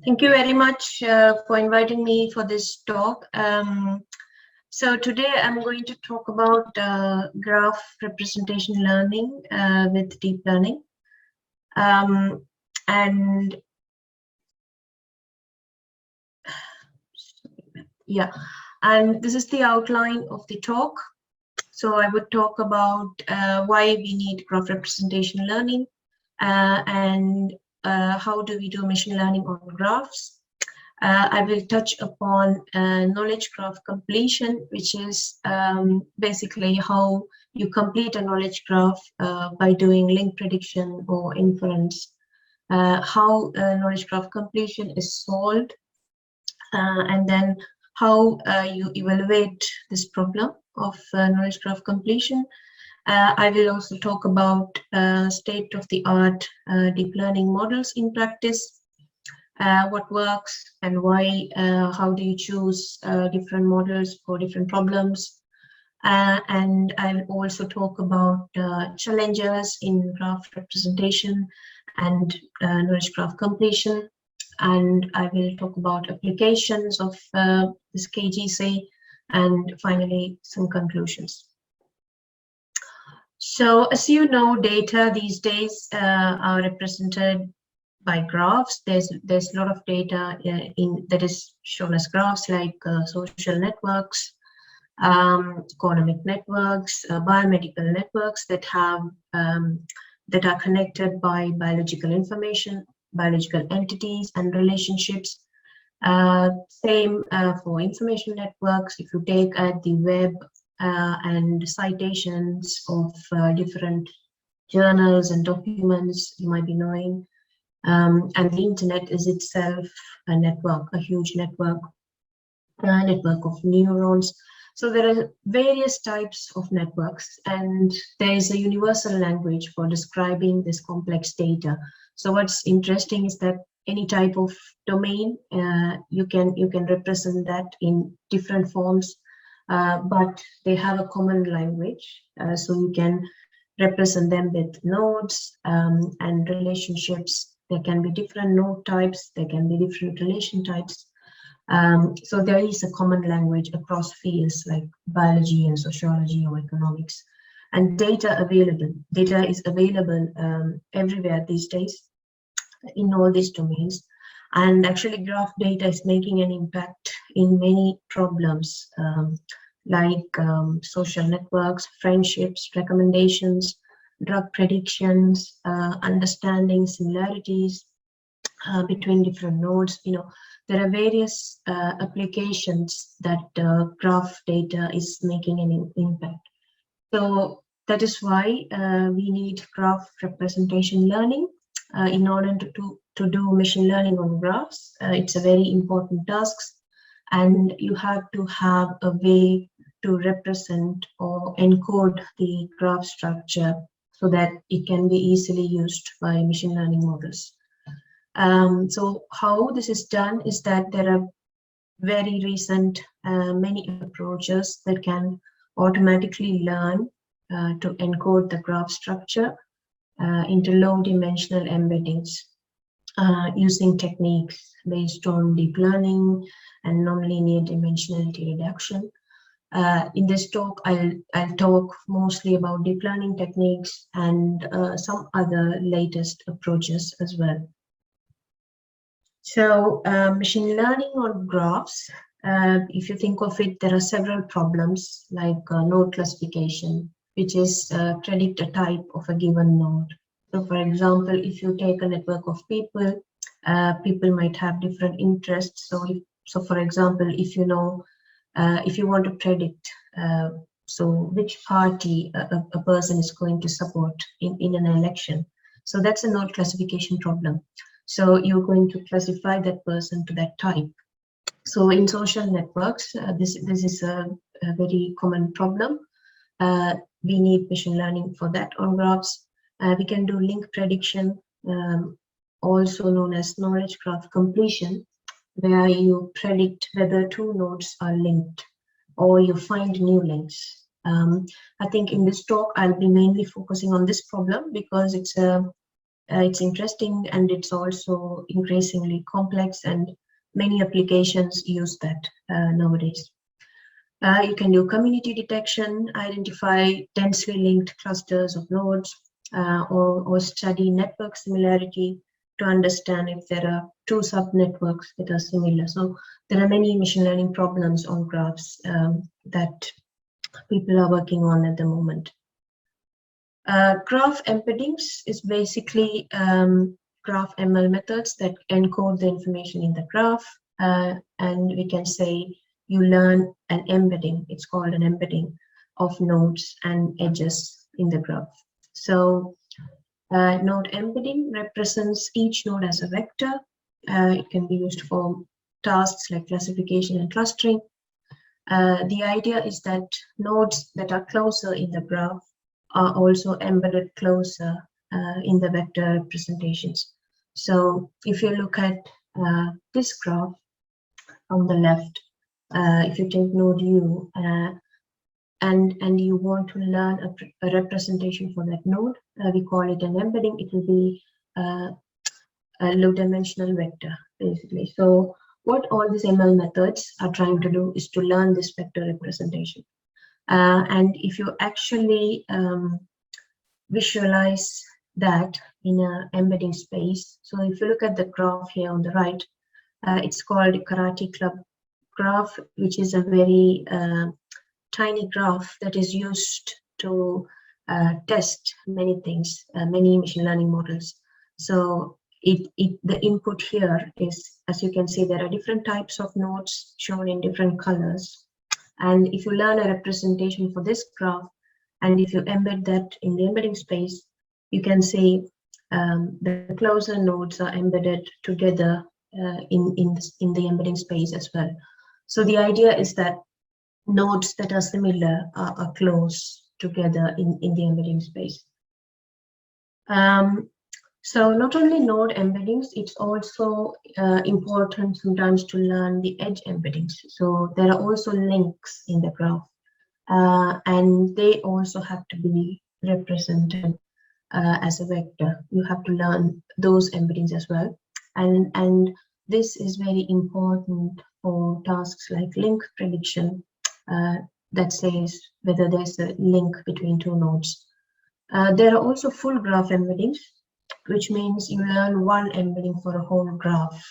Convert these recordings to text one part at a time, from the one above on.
Thank you very much for inviting me for this talk. So today I'm going to talk about graph representation learning with deep learning. And this is the outline of the talk. So I would talk about why we need graph representation learning and how do we do machine learning on graphs. I will touch upon knowledge graph completion, which is basically how you complete a knowledge graph by doing link prediction or inference, how knowledge graph completion is solved, and then how you evaluate this problem of knowledge graph completion. I will also talk about state-of-the-art deep learning models in practice, what works and why, how do you choose different models for different problems. And I'll also talk about challenges in graph representation and knowledge graph completion. And I will talk about applications of this KGC and finally some conclusions. So as you know, data these days are represented by graphs. There's a lot of data that is shown as graphs, like social networks, economic networks, biomedical networks that have that are connected by biological information, biological entities and relationships. Same for information networks. If you take at the web and citations of different journals and documents you might be knowing, and the internet is itself a network, a huge network, a network of neurons. So there are various types of networks, and there is a universal language for describing this complex data. So what's interesting is that any type of domain, you can represent that in different forms, but they have a common language. So you can represent them with nodes and relationships. There can be different node types, there can be different relation types. So there is a common language across fields like biology and sociology or economics. And data is available everywhere these days in all these domains. And actually graph data is making an impact in many problems like social networks, friendships, recommendations, drug predictions, understanding similarities between different nodes. You know, there are various applications that graph data is making an impact. So that is why we need graph representation learning in order to do machine learning on graphs. It's a very important task, and you have to have a way to represent or encode the graph structure so that it can be easily used by machine learning models. So how this is done is that there are very recent many approaches that can automatically learn to encode the graph structure into low-dimensional embeddings using techniques based on deep learning and nonlinear dimensionality reduction. In this talk, I'll talk mostly about deep learning techniques and some other latest approaches as well. So machine learning on graphs, if you think of it, there are several problems like node classification, which is predict a type of a given node. So for example, if you take a network of people, people might have different interests. So for example, if you know, if you want to predict so which party a person is going to support in an election, so that's a node classification problem. So you're going to classify that person to that type. So in social networks, this is a very common problem. We need machine learning for that on graphs. We can do link prediction, also known as knowledge graph completion, where you predict whether two nodes are linked or you find new links. I think in this talk, I'll be mainly focusing on this problem because it's a it's interesting, and it's also increasingly complex, and many applications use that nowadays. You can do community detection, identify densely linked clusters of nodes, or study network similarity to understand if there are two subnetworks that are similar. So there are many machine learning problems on graphs that people are working on at the moment. Graph embeddings is basically graph ML methods that encode the information in the graph, and we can say you learn an embedding. It's called an embedding of nodes and edges in the graph. So node embedding represents each node as a vector. It can be used for tasks like classification and clustering. The idea is that nodes that are closer in the graph are also embedded closer in the vector representations. So if you look at this graph on the left, if you take node U and you want to learn a representation for that node, we call it an embedding. It will be a low-dimensional vector, basically. So what all these ML methods are trying to do is to learn this vector representation. And if you actually visualize that in an embedding space, so if you look at the graph here on the right, it's called Karate Club graph, which is a very tiny graph that is used to test many things, many machine learning models. So the input here is, as you can see, there are different types of nodes shown in different colors. And if you learn a representation for this graph, and if you embed that in the embedding space, you can see the closer nodes are embedded together in the embedding space as well. So the idea is that nodes that are similar are close together in the embedding space. So not only node embeddings, it's also important sometimes to learn the edge embeddings. So there are also links in the graph, and they also have to be represented as a vector. You have to learn those embeddings as well. And this is very important for tasks like link prediction that says whether there's a link between two nodes. There are also full graph embeddings, which means you learn one embedding for a whole graph.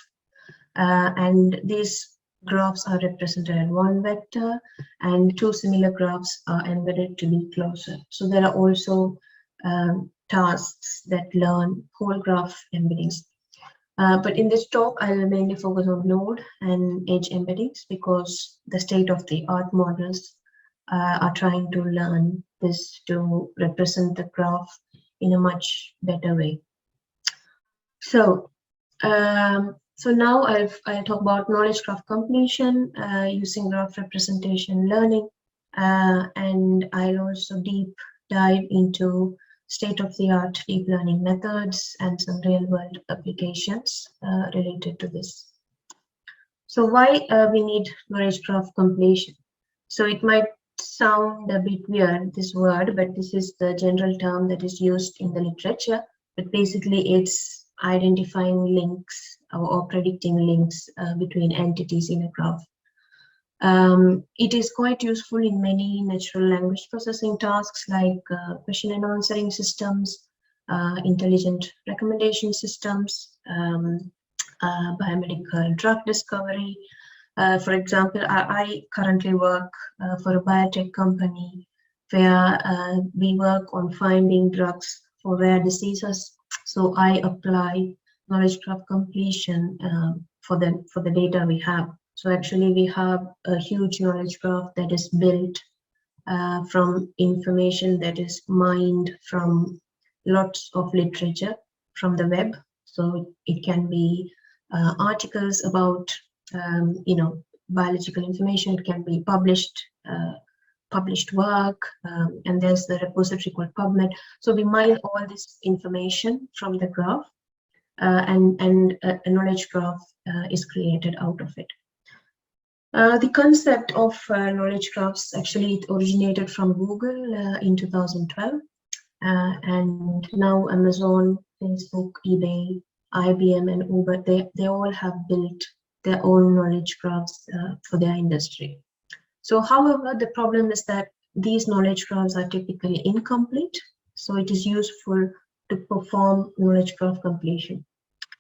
And these graphs are represented in one vector, and two similar graphs are embedded to be closer. So there are also tasks that learn whole graph embeddings. But in this talk, I will mainly focus on node and edge embeddings because the state-of-the-art models are trying to learn this to represent the graph in a much better way. So, so now I'll talk about knowledge graph completion using graph representation learning, and I'll also deep dive into state-of-the-art deep learning methods and some real-world applications related to this. So why we need knowledge graph completion? So it might sound a bit weird, this word, but this is the general term that is used in the literature. But basically, it's identifying links or predicting links between entities in a graph. It is quite useful in many natural language processing tasks like question and answering systems, intelligent recommendation systems, biomedical drug discovery. For example, I currently work for a biotech company where we work on finding drugs for rare diseases. So I apply knowledge graph completion for the data we have. So actually we have a huge knowledge graph that is built from information that is mined from lots of literature from the web. So it can be articles about biological information. It can be published work, and there's the repository called PubMed. So we mine all this information from the graph, and a knowledge graph is created out of it. The concept of knowledge graphs actually it originated from Google in 2012, and now Amazon Facebook, eBay, IBM, and Uber, they all have built their own knowledge graphs for their industry. So, however, the problem is that these knowledge graphs are typically incomplete. So it is useful to perform knowledge graph completion.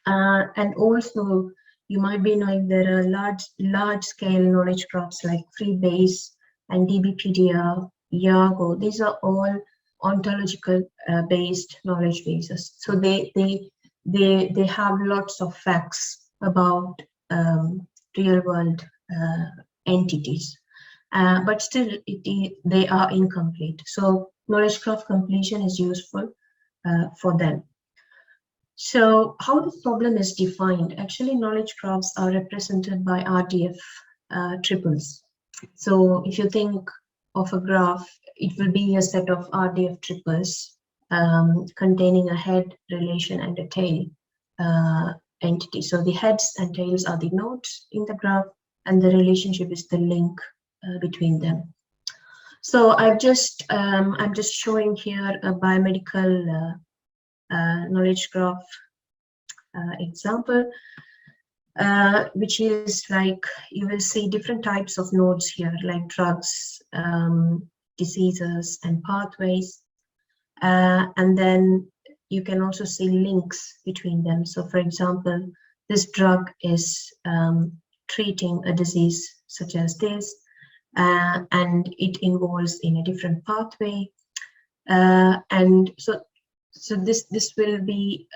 And also, you might be knowing there are large-scale knowledge graphs like Freebase and DBpedia, Yago. These are all ontological based knowledge bases. So they have lots of facts about real-world entities. But still, they are incomplete. So knowledge graph completion is useful for them. So how this problem is defined? Actually, knowledge graphs are represented by RDF triples. So if you think of a graph, it will be a set of RDF triples containing a head, relation, and a tail entity. So the heads and tails are the nodes in the graph, and the relationship is the link between them. So I'm just showing here a biomedical knowledge graph example, which is like you will see different types of nodes here, like drugs, diseases, and pathways, and then you can also see links between them. So, for example, this drug is treating a disease such as this, and it involves in a different pathway, and so this will be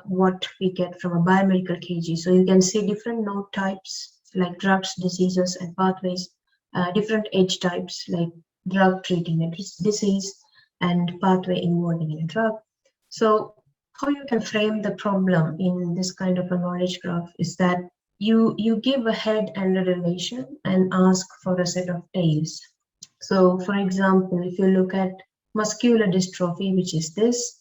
what we get from a biomedical KG. So you can see different node types like drugs, diseases, and pathways, different edge types like drug treating a disease and pathway involving in a drug. So how you can frame the problem in this kind of a knowledge graph is that you give a head and a relation and ask for a set of tails. So for example, if you look at muscular dystrophy, which is this,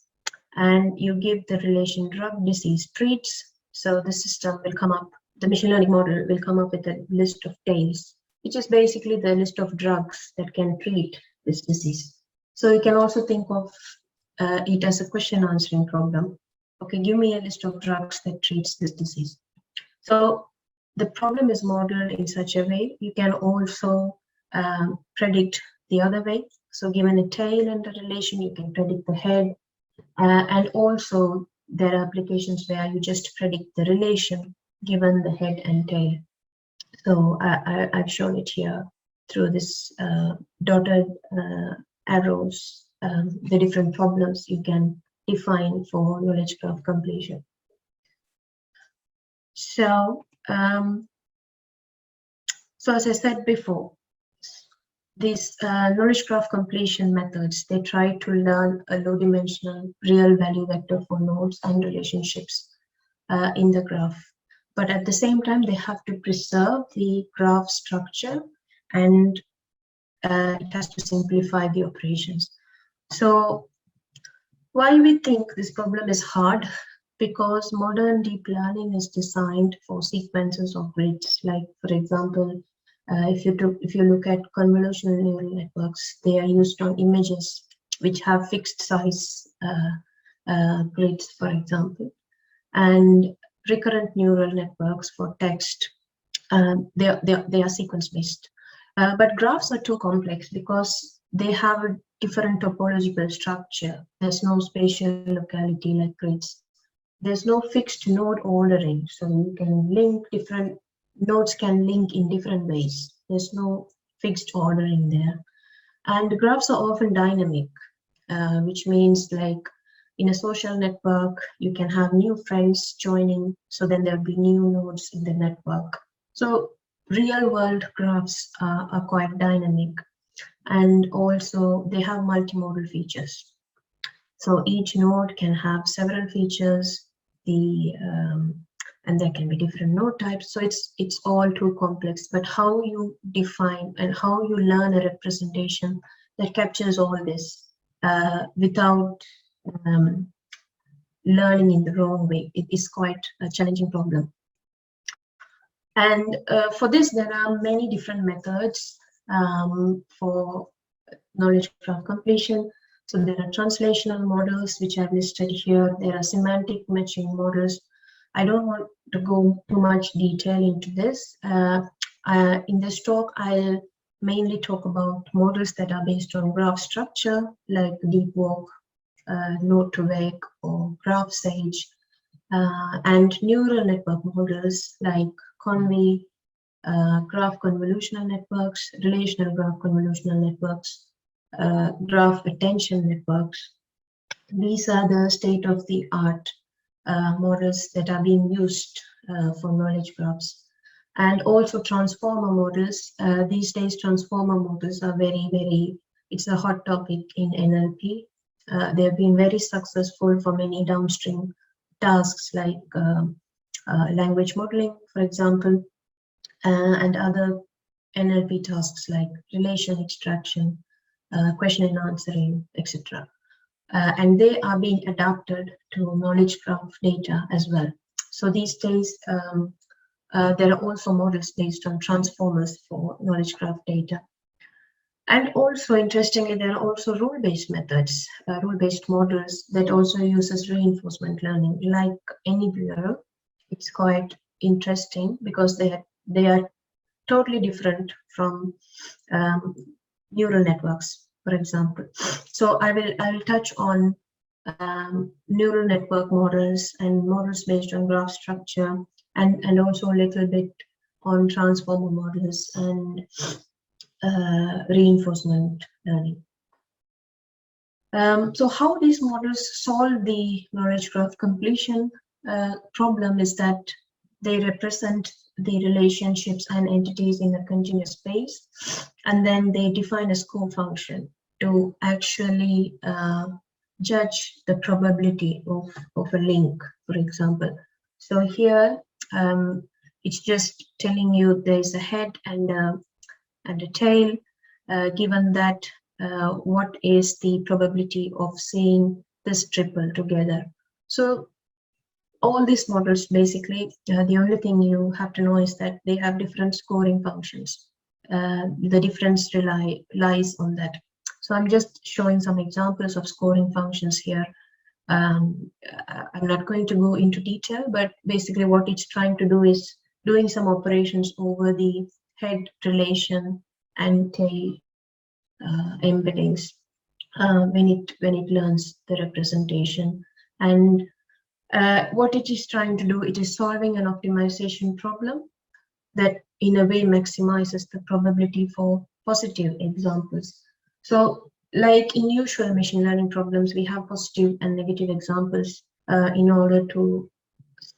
and you give the relation drug, disease, treats, so the system will come up, the machine learning model will come up with a list of tails, which is basically the list of drugs that can treat this disease. So you can also think of it as a question answering problem. Okay, give me a list of drugs that treats this disease. So the problem is modeled in such a way you can also predict the other way. So given a tail and a relation, you can predict the head. And also there are applications where you just predict the relation given the head and tail. So I've shown it here through this dotted arrows, the different problems you can define for knowledge graph completion. So, so as I said before, these knowledge graph completion methods, they try to learn a low-dimensional real value vector for nodes and relationships in the graph. But at the same time, they have to preserve the graph structure, and it has to simplify the operations. So why we think this problem is hard? Because modern deep learning is designed for sequences of grids. Like, for example, if you look at convolutional neural networks, they are used on images which have fixed size grids, for example, and recurrent neural networks for text. They are sequence based, but graphs are too complex because they have a different topological structure. There's no spatial locality like grids. There's no fixed node ordering, so you can link different nodes can link in different ways. There's no fixed ordering there. And the graphs are often dynamic, which means like in a social network, you can have new friends joining, so then there'll be new nodes in the network. So real world graphs are quite dynamic, and also they have multimodal features. So each node can have several features, and there can be different node types. So it's all too complex. But how you define and how you learn a representation that captures all this without learning in the wrong way, it is quite a challenging problem. And for this, there are many different methods for knowledge graph completion. So there are translational models which are listed here. There are semantic matching models. I don't want to go too much detail into this. In this talk, I'll mainly talk about models that are based on graph structure, like DeepWalk, Node2Vec, or GraphSAGE, and neural network models like graph convolutional networks, relational graph convolutional networks, graph attention networks. These are the state-of-the-art models that are being used for knowledge graphs. And also transformer models. These days, transformer models are it's a hot topic in NLP. They have been very successful for many downstream tasks like language modeling, for example, and other NLP tasks like relation extraction, question and answering, etc. And they are being adapted to knowledge graph data as well. So these days, there are also models based on transformers for knowledge graph data. And also, interestingly, there are also rule-based methods, rule-based models that also uses reinforcement learning, like AnyBUS. It's quite interesting because they are totally different from neural networks, for example. So I will touch on neural network models and models based on graph structure, and also a little bit on transformer models and reinforcement learning. So how these models solve the knowledge graph completion problem is that they represent the relationships and entities in a continuous space, and then they define a score function to actually judge the probability of a link, for example. So here it's just telling you there's a head and a tail, given that what is the probability of seeing this triple together. So all these models, basically, the only thing you have to know is that they have different scoring functions. The difference lies on that. So I'm just showing some examples of scoring functions here. I'm not going to go into detail, but basically what it's trying to do is doing some operations over the head, relation, and tail embeddings when it learns the representation. And what it is trying to do, it is solving an optimization problem that in a way maximizes the probability for positive examples. So like in usual machine learning problems, we have positive and negative examples in order to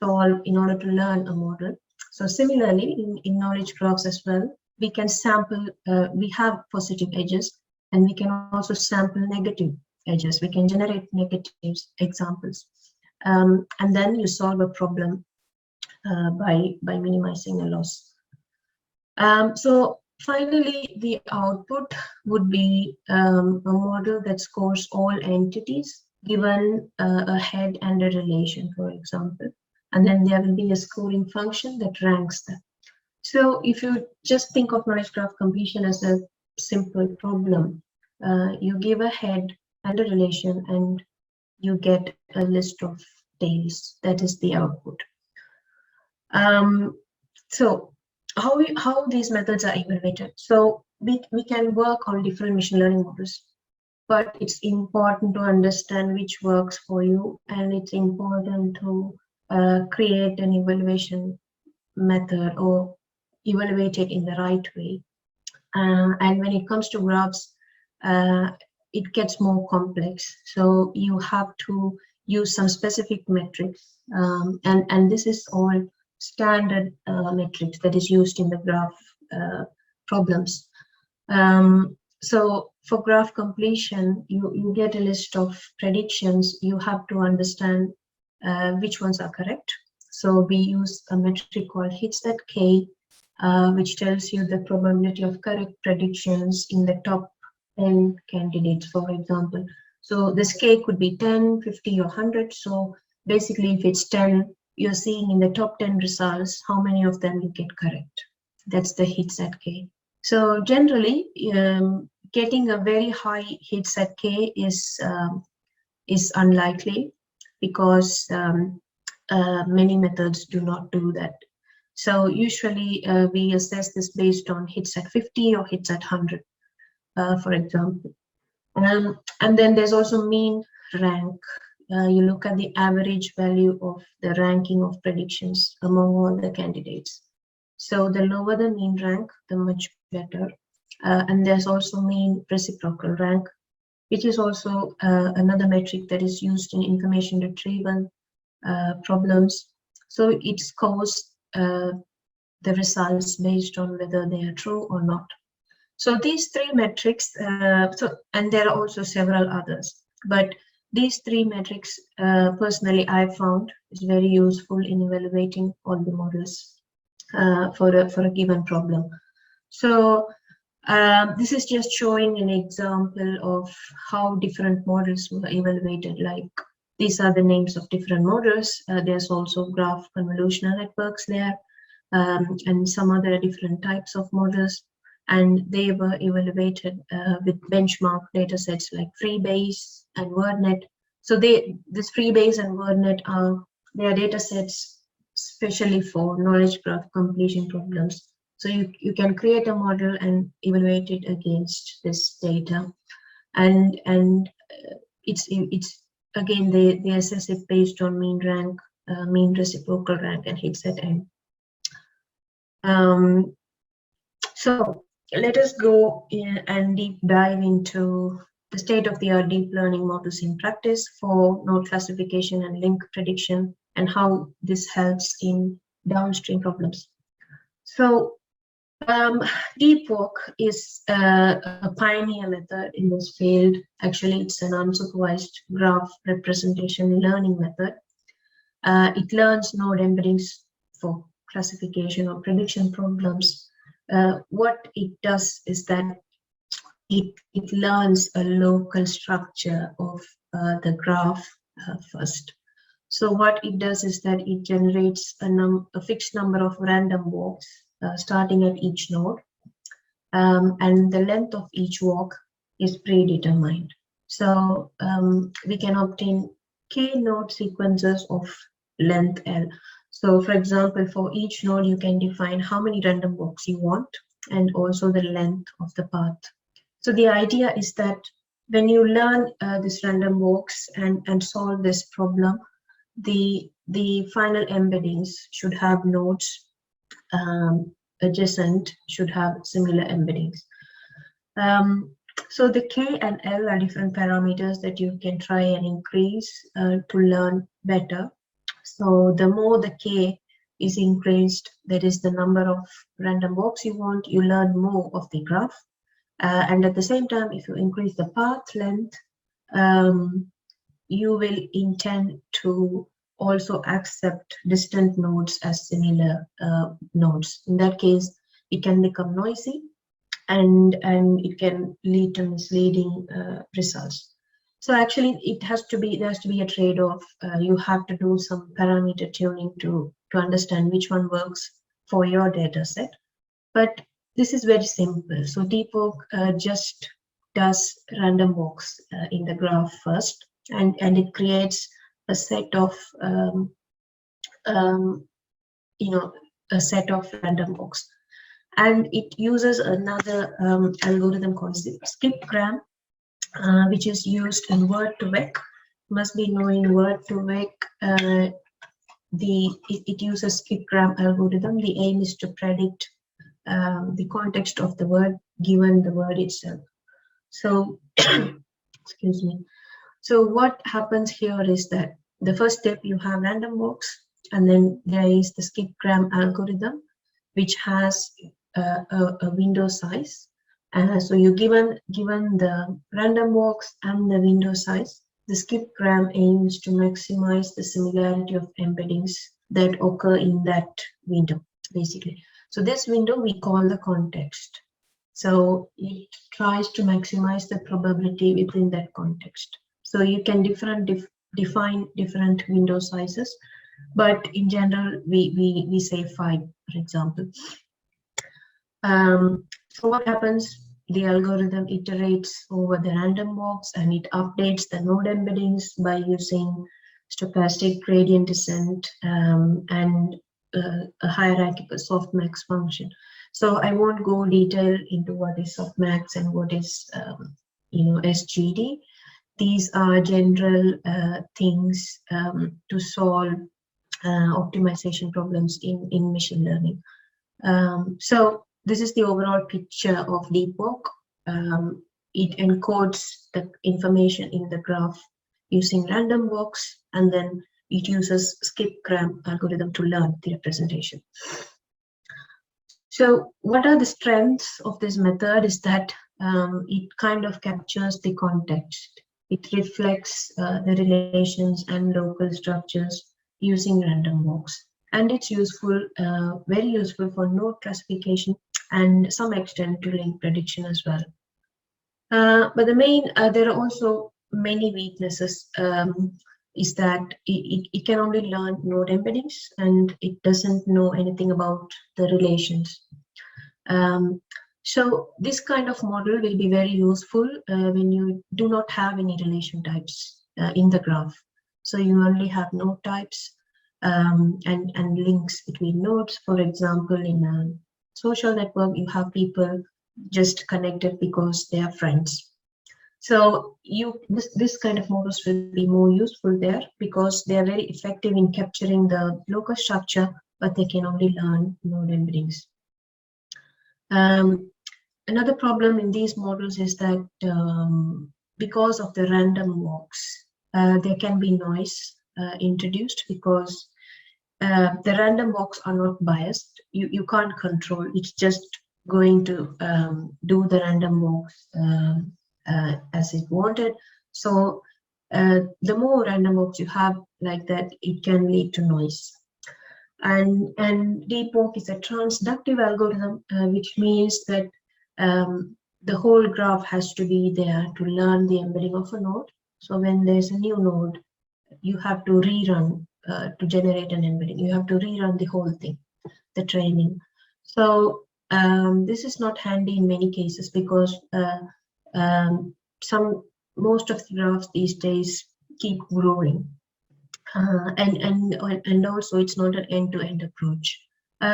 learn a model. So similarly, in knowledge graphs as well, we can sample, we have positive edges, and we can also sample negative edges. We can generate negative examples. And then you solve a problem by minimizing a loss. So finally, the output would be a model that scores all entities given a head and a relation, for example. And then there will be a scoring function that ranks them. So if you just think of knowledge graph completion as a simple problem, you give a head and a relation, and you get a list of tails. That is the output. So how these methods are evaluated. So we can work on different machine learning models, but it's important to understand which works for you, and it's important to create an evaluation method or evaluate it in the right way. And when it comes to graphs, it gets more complex. So you have to use some specific metrics, and this is all standard metrics that is used in the graph problems. So for graph completion, you get a list of predictions. You have to understand which ones are correct. So we use a metric called hits at k, which tells you the probability of correct predictions in the top 10 candidates, for example. So this k could be 10, 50, or 100. So basically, if it's 10, you're seeing in the top 10 results how many of them you get correct. That's the hits at k. So generally, getting a very high hits at K is unlikely, because many methods do not do that. So usually we assess this based on hits at 50 or hits at 100, for example. And then there's also mean rank. You look at the average value of the ranking of predictions among all the candidates. So the lower the mean rank, the much better. And there's also mean reciprocal rank, which is also another metric that is used in information retrieval problems. So it scores the results based on whether they are true or not. So these three metrics, and there are also several others, but these three metrics, personally, I found is very useful in evaluating all the models for a given problem. So this is just showing an example of how different models were evaluated. Like, these are the names of different models. There's also graph convolutional networks there, and some other different types of models. And they were evaluated with benchmark data sets like Freebase and WordNet. So this Freebase and WordNet are their data sets especially for knowledge graph completion problems. So you can create a model and evaluate it against this data, and it's again they assess it based on mean rank, mean reciprocal rank, and hits at n. So let us go in and deep dive into the state-of-the-art deep learning models in practice for node classification and link prediction, and how this helps in downstream problems. So DeepWalk is a pioneer method in this field. Actually, it's an unsupervised graph representation learning method. It learns node embeddings for classification or prediction problems. What it does is that it learns a local structure of the graph first. So what it does is that it generates a fixed number of random walks starting at each node, and the length of each walk is predetermined. So we can obtain k node sequences of length L. So for example, for each node, you can define how many random walks you want and also the length of the path. So the idea is that when you learn this random walks and solve this problem, the final embeddings should have nodes adjacent, should have similar embeddings. So the K and L are different parameters that you can try and increase to learn better. So the more the K is increased, that is the number of random walks you want, you learn more of the graph. And at the same time, if you increase the path length, you will intend to also accept distant nodes as similar nodes. In that case, it can become noisy, and it can lead to misleading results. So actually, there has to be a trade-off. You have to do some parameter tuning to understand which one works for your data set. But this is very simple. So DeepWalk just does random walks in the graph first, and it creates a set of a set of random walks, and it uses another algorithm called skipgram, which is used in word2vec. Must be knowing word2vec. It uses skipgram algorithm. The aim is to predict the context of the word given the word itself. So excuse me. So what happens here is that the first step, you have random walks, and then there is the skipgram algorithm, which has a window size. So you given the random walks and the window size, the skipgram aims to maximize the similarity of embeddings that occur in that window, basically. So this window we call the context. So it tries to maximize the probability within that context. So you can define different window sizes, but in general, we say 5, for example. So what happens the algorithm iterates over the random walks and it updates the node embeddings by using stochastic gradient descent and a hierarchical softmax function. So I won't go detail into what is softmax and what is SGD. These are general things to solve optimization problems in machine learning. So this is the overall picture of DeepWalk. It encodes the information in the graph using random walks, and then it uses skip-gram algorithm to learn the representation. So what are the strengths of this method is that it kind of captures the context. It reflects the relations and local structures using random walks. And it's useful, very useful for node classification and some extent to link prediction as well. But there are also many weaknesses. Is that it can only learn node embeddings and it doesn't know anything about the relations. So this kind of model will be very useful when you do not have any relation types in the graph. So you only have node types and links between nodes. For example, in a social network, you have people just connected because they are friends. So this kind of models will be more useful there because they are very effective in capturing the local structure, but they can only learn node embeddings. Another problem in these models is that because of the random walks, there can be noise introduced because the random walks are not biased. You can't control. It's just going to do the random walks as it wanted. So the more random walks you have like that, it can lead to noise. And DeepWalk is a transductive algorithm, which means that the whole graph has to be there to learn the embedding of a node. So when there's a new node, you have to rerun to generate an embedding. You have to rerun the whole thing, the training. So this is not handy in many cases because most of the graphs these days keep growing, and also it's not an end-to-end approach.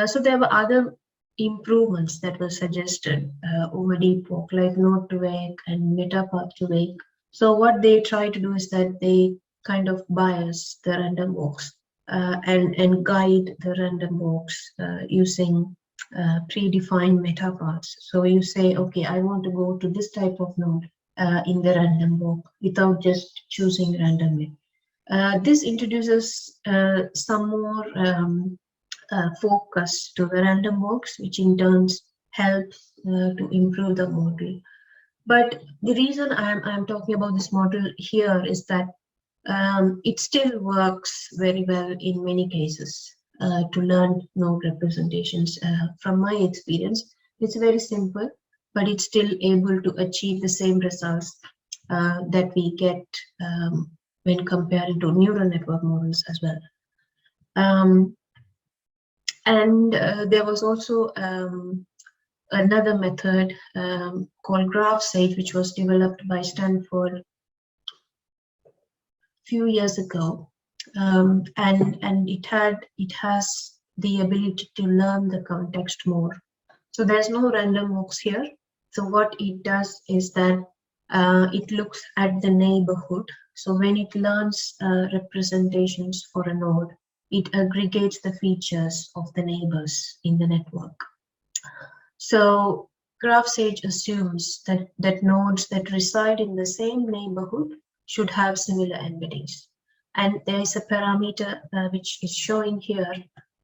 So there were other improvements that were suggested over DeepWalk, like node to wake and metapath to wake. So what they try to do is that they kind of bias the random walks and guide the random walks using predefined metapaths. So you say, okay, I want to go to this type of node in the random walk without just choosing randomly. This introduces some more focus to the random walks, which in turn helps to improve the model. But the reason I'm talking about this model here is that it still works very well in many cases to learn node representations. From my experience, it's very simple, but it's still able to achieve the same results that we get when comparing to neural network models as well. There was also another method called GraphSAGE, which was developed by Stanford a few years ago, and it has the ability to learn the context more. So there's no random walks here. So what it does is that it looks at the neighborhood. So when it learns representations for a node, it aggregates the features of the neighbors in the network. So GraphSAGE assumes that nodes that reside in the same neighborhood should have similar embeddings. And there is a parameter which is showing here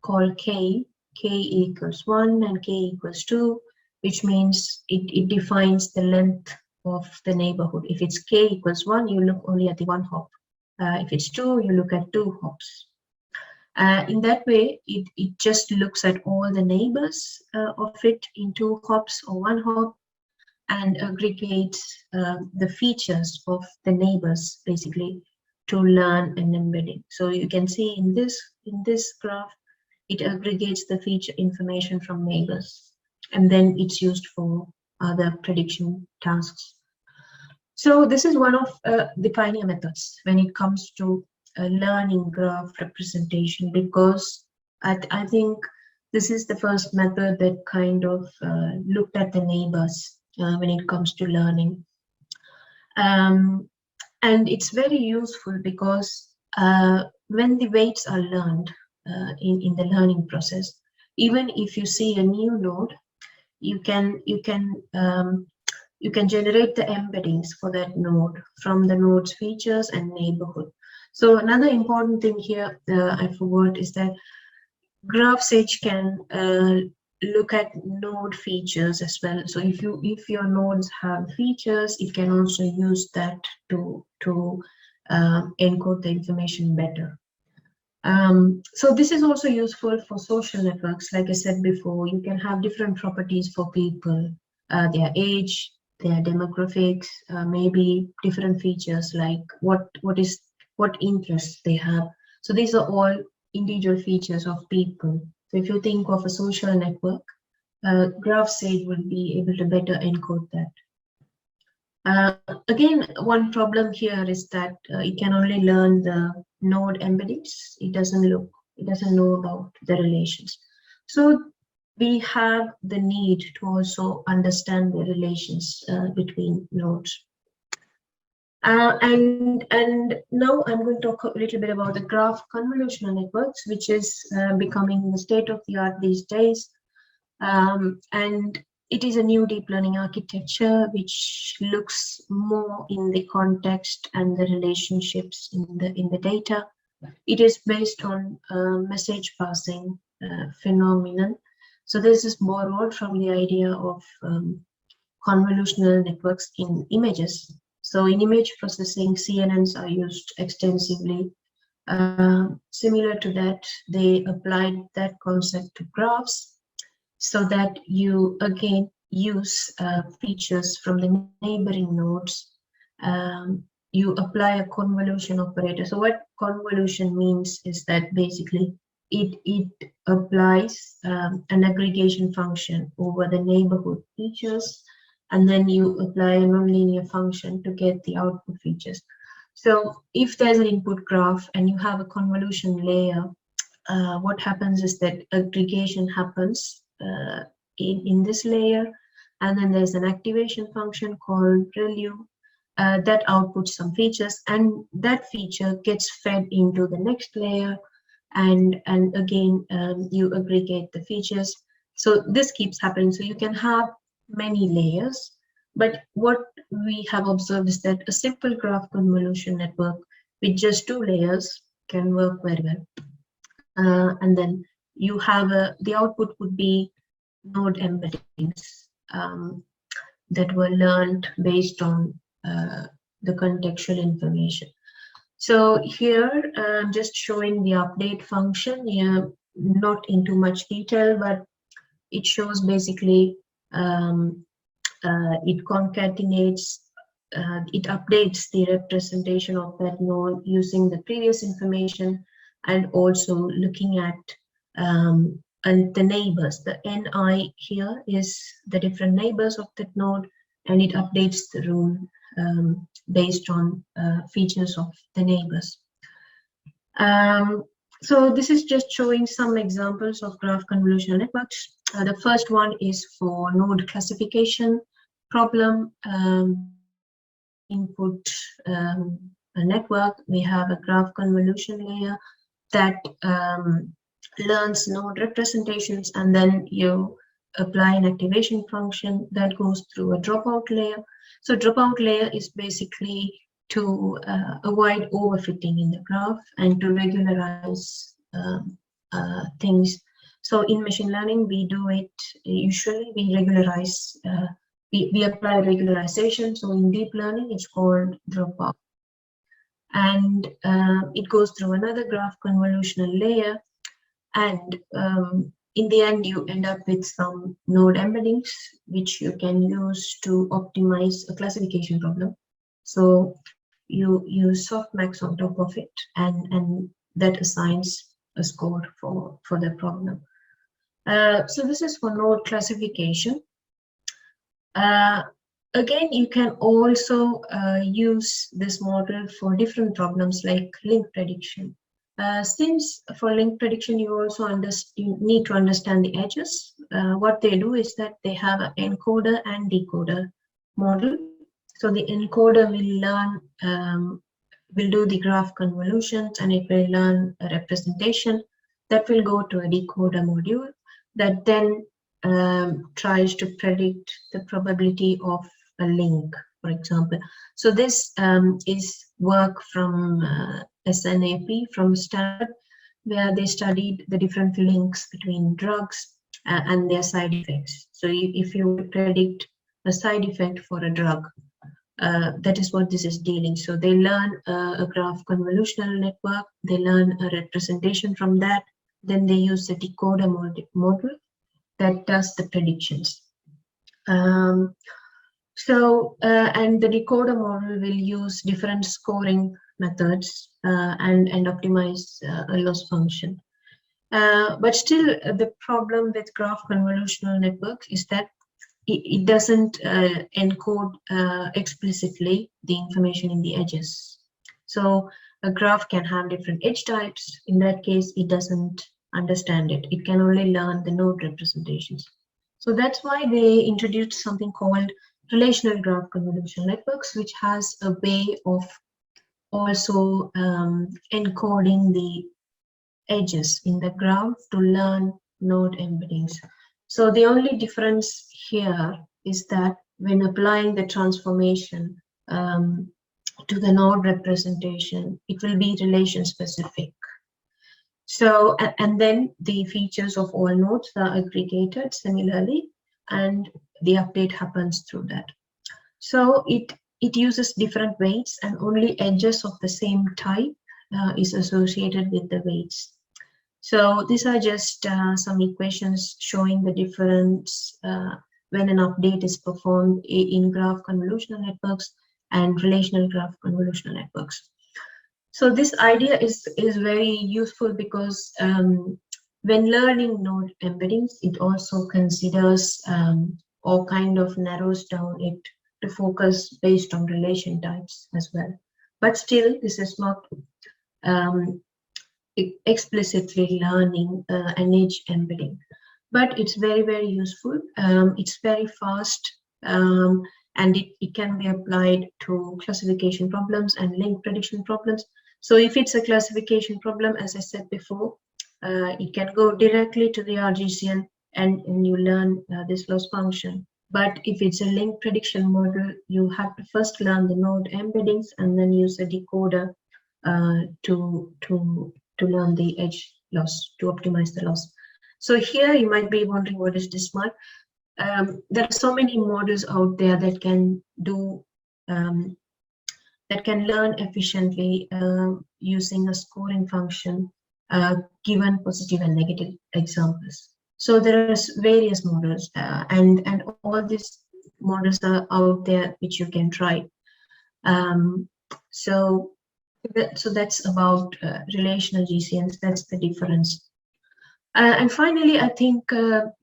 called k equals 1 and k equals 2, which means it defines the length of the neighborhood. If it's k equals 1, you look only at the one hop. If it's 2, you look at 2 hops. In that way, it just looks at all the neighbors of it in 2 hops or 1 hop and aggregates the features of the neighbors basically to learn an embedding. So you can see in this graph, it aggregates the feature information from neighbors, and then it's used for other prediction tasks. So this is one of the pioneer methods when it comes to learning graph representation, because I think this is the first method that kind of looked at the neighbors when it comes to learning. And it's very useful because when the weights are learned in the learning process, even if you see a new node, you can generate the embeddings for that node from the node's features and neighborhood. So another important thing here I forgot is that GraphSAGE can look at node features as well. So if your nodes have features, it can also use that to encode the information better. So this is also useful for social networks. Like I said before, you can have different properties for people, their age, their demographics, maybe different features like what interests they have. So these are all individual features of people. So if you think of a social network, GraphSAGE will be able to better encode that. Again, one problem here is that it can only learn the node embeddings. It doesn't know about the relations. So we have the need to also understand the relations between nodes. And now I'm going to talk a little bit about the graph convolutional networks, which is becoming the state of the art these days. And it is a new deep learning architecture which looks more in the context and the relationships in the data. It is based on message passing phenomenon. So this is borrowed from the idea of convolutional networks in images. So in image processing, CNNs are used extensively. Similar to that, they applied that concept to graphs, so that you again use features from the neighboring nodes. You apply a convolution operator. So what convolution means is that basically it applies an aggregation function over the neighborhood features, and then you apply a nonlinear function to get the output features. So if there's an input graph and you have a convolution layer, what happens is that aggregation happens in this layer, and then there's an activation function called ReLU that outputs some features, and that feature gets fed into the next layer, and again you aggregate the features. So this keeps happening. So you can have many layers, but what we have observed is that a simple graph convolution network with just 2 layers can work very well. And then you have the output would be node embeddings that were learned based on the contextual information. So here I'm just showing the update function here, not into much detail, but it shows basically it concatenates, it updates the representation of that node using the previous information, and also looking at and the neighbors. The NI here is the different neighbors of that node, and it updates the rule based on features of the neighbors. So this is just showing some examples of graph convolutional networks. The first one is for node classification problem. Input a network, we have a graph convolution layer that learns node representations, and then you apply an activation function that goes through a dropout layer. So dropout layer is basically to avoid overfitting in the graph and to regularize things. So in machine learning, we do it usually, we regularize, we apply regularization. So in deep learning, it's called dropout. And it goes through another graph convolutional layer, and in the end, you end up with some node embeddings, which you can use to optimize a classification problem. So you use softmax on top of it, and that assigns a score for the problem. So this is for node classification. Again, you can also use this model for different problems like link prediction. Since for link prediction, you also you need to understand the edges. What they do is that they have an encoder and decoder model. So the encoder will learn, will do the graph convolutions, and it will learn a representation that will go to a decoder module that then tries to predict the probability of a link, for example. So this is work from SNAP from Stanford, where they studied the different links between drugs and their side effects. So if you predict a side effect for a drug, that is what this is dealing. So they learn a graph convolutional network, they learn a representation from that, then they use the decoder model that does the predictions. And the decoder model will use different scoring methods and optimize a loss function. But still, the problem with graph convolutional networks is that it doesn't encode explicitly the information in the edges. So a graph can have different edge types. In that case, it doesn't understand it. It can only learn the node representations. So that's why they introduced something called relational graph convolutional networks, which has a way of also encoding the edges in the graph to learn node embeddings. So the only difference here is that when applying the transformation to the node representation, it will be relation specific. So, and then the features of all nodes are aggregated similarly, and the update happens through that. So it uses different weights, and only edges of the same type is associated with the weights. So these are just some equations showing the difference when an update is performed in graph convolutional networks and relational graph convolutional networks. So this idea is very useful because when learning node embeddings, it also considers or kind of narrows down it to focus based on relation types as well. But still, this is not explicitly learning an edge embedding, but it's very, very useful. It's very fast, and it can be applied to classification problems and link prediction problems. So if it's a classification problem, as I said before, it can go directly to the RGCN and you learn this loss function. But if it's a link prediction model, you have to first learn the node embeddings and then use a decoder to learn the edge loss, to optimize the loss. So here you might be wondering, what is this one? There are so many models out there that can do that can learn efficiently using a scoring function given positive and negative examples. So there are various models, and all these models are out there which you can try. So that's about relational GCNs. That's the difference. And finally, I think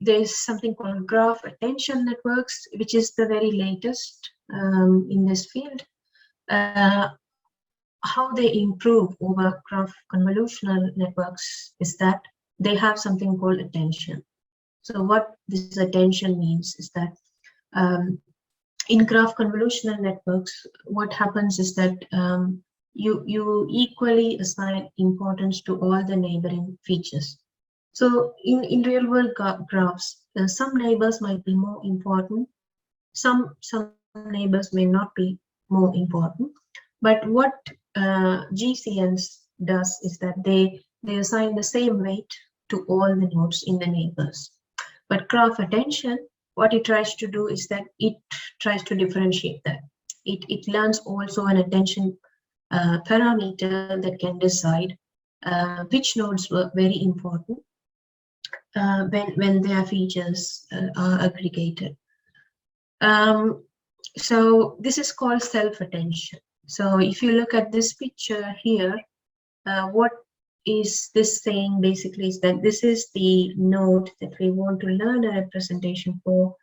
there's something called graph attention networks, which is the very latest in this field. How they improve over graph convolutional networks is that they have something called attention. So what this attention means is that in graph convolutional networks, what happens is that you equally assign importance to all the neighboring features. So in real world graphs, some neighbors might be more important, some neighbors may not be more important. But what GCNs does is that they assign the same weight to all the nodes in the neighbors. But graph attention, what it tries to do is that it tries to differentiate that. It learns also an attention parameter that can decide which nodes were very important when their features are aggregated. So this is called self-attention. So if you look at this picture here, what is this saying basically is that this is the node that we want to learn a representation for,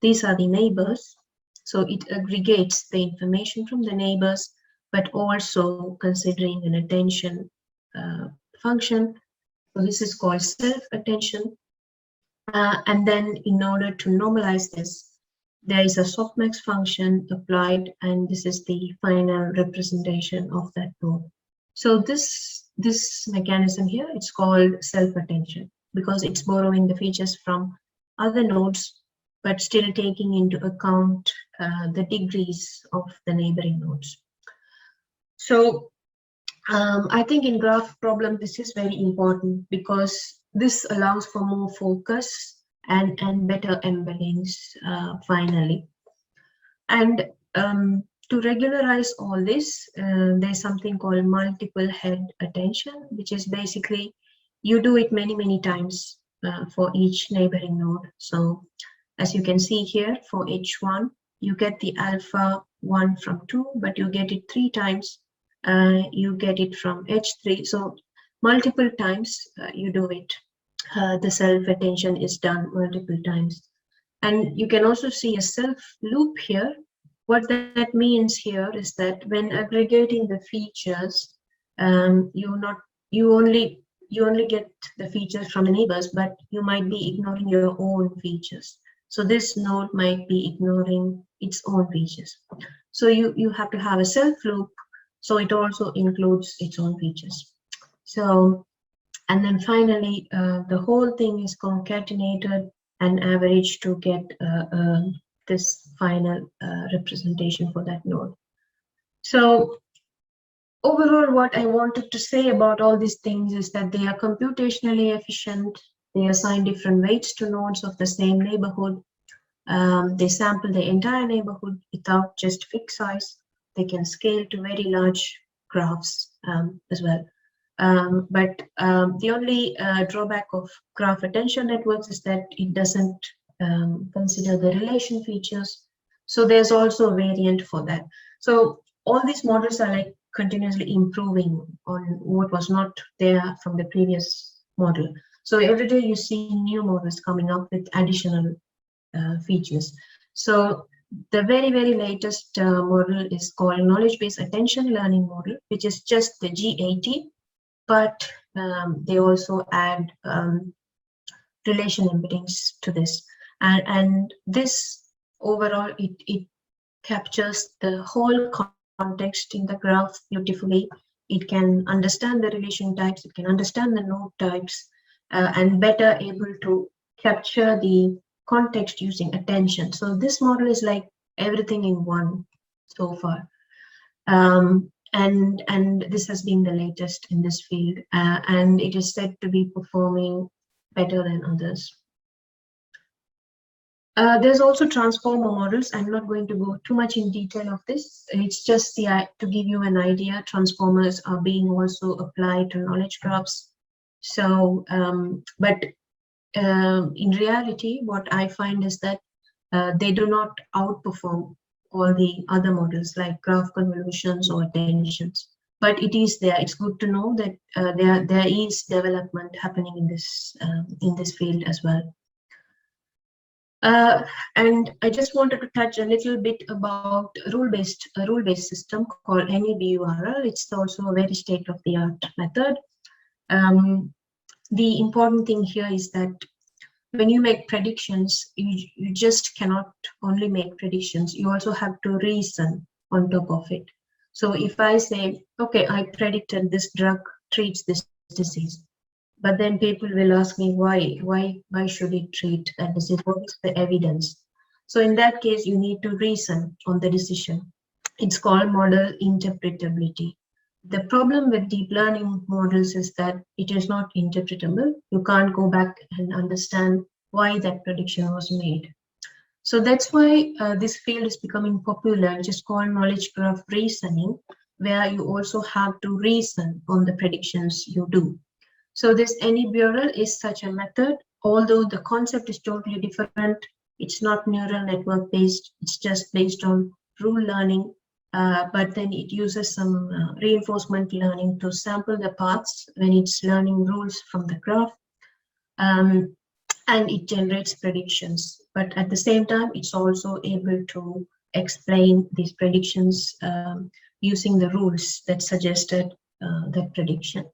These are the neighbors. So it aggregates the information from the neighbors, but also considering an attention function. So this is called self-attention. And then in order to normalize this, there is a softmax function applied, and this is the final representation of that node. So this mechanism here, it's called self-attention because it's borrowing the features from other nodes, but still taking into account the degrees of the neighboring nodes. So I think in graph problem, this is very important because this allows for more focus and better embeddings finally. And to regularize all this, there's something called multiple head attention, which is basically you do it many times for each neighboring node. So as you can see here, for H1, you get the alpha 1 from 2, but you get it 3 times. You get it from H3. So multiple times you do it. The self-attention is done multiple times. And you can also see a self loop here. What that means here is that when aggregating the features, you only get the features from the neighbors, but you might be ignoring your own features. So this node might be ignoring its own features. So you have to have a self loop, so it also includes its own features. So, and then finally, the whole thing is concatenated and averaged to get this final representation for that node. So overall, what I wanted to say about all these things is that they are computationally efficient. They assign different weights to nodes of the same neighborhood. They sample the entire neighborhood without just fixed size. They can scale to very large graphs as well. But the only drawback of graph attention networks is that it doesn't consider the relation features. So there's also a variant for that. So all these models are like continuously improving on what was not there from the previous model. So every day you see new models coming up with additional features. So the very latest model is called knowledge-based attention learning model, which is just the G80, but they also add relation embeddings to this. And this overall, it captures the whole context in the graph beautifully. It can understand the relation types, it can understand the node types, and better able to capture the context using attention. So this model is like everything in one so far. And this has been the latest in this field, and it is said to be performing better than others. There's also transformer models. I'm not going to go too much in detail of this. It's just to give you an idea. Transformers are being also applied to knowledge graphs. So, but in reality, what I find is that they do not outperform all the other models like graph convolutions or attentions. But it is there. It's good to know that there is development happening in this field as well. And I just wanted to touch a little bit about a rule-based system called AnyBUS. It's also a very state-of-the-art method. The important thing here is that when you make predictions, you just cannot only make predictions. You also have to reason on top of it. So if I say, okay, I predicted this drug treats this disease, but then people will ask me why should it treat that disease? What is the evidence? So in that case, you need to reason on the decision. It's called model interpretability. The problem with deep learning models is that it is not interpretable. You can't go back and understand why that prediction was made. So that's why this field is becoming popular, which is called knowledge graph reasoning, where you also have to reason on the predictions you do. So this AnyBUS is such a method, although the concept is totally different. It's not neural network based, it's just based on rule learning, but then it uses some reinforcement learning to sample the paths when it's learning rules from the graph. and it generates predictions. But at the same time, it's also able to explain these predictions using the rules that suggested that prediction.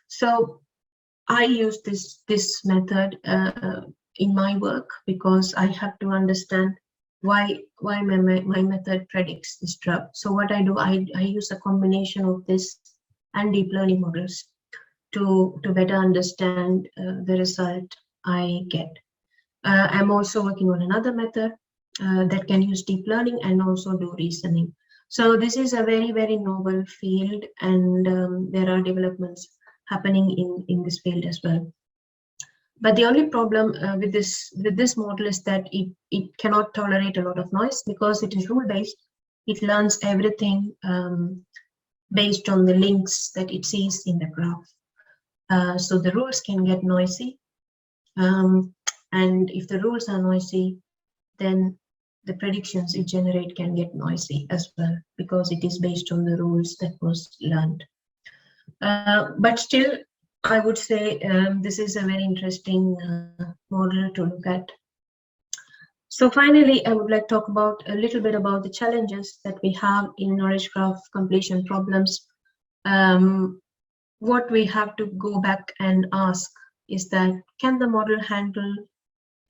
So I use this method in my work because I have to understand why my method predicts this drug. So what I do, I use a combination of this and deep learning models to better understand the result I get. I'm also working on another method that can use deep learning and also do reasoning. So this is a very novel field, and there are developments happening in this field as well. But the only problem with this model is that it cannot tolerate a lot of noise because it is rule based. It learns everything based on the links that it sees in the graph. So the rules can get noisy, and if the rules are noisy, then the predictions it generates can get noisy as well because it is based on the rules that was learned. But still, I would say this is a very interesting model to look at. So finally, I would like to talk about a little bit about the challenges that we have in knowledge graph completion problems. What we have to go back and ask is that, can the model handle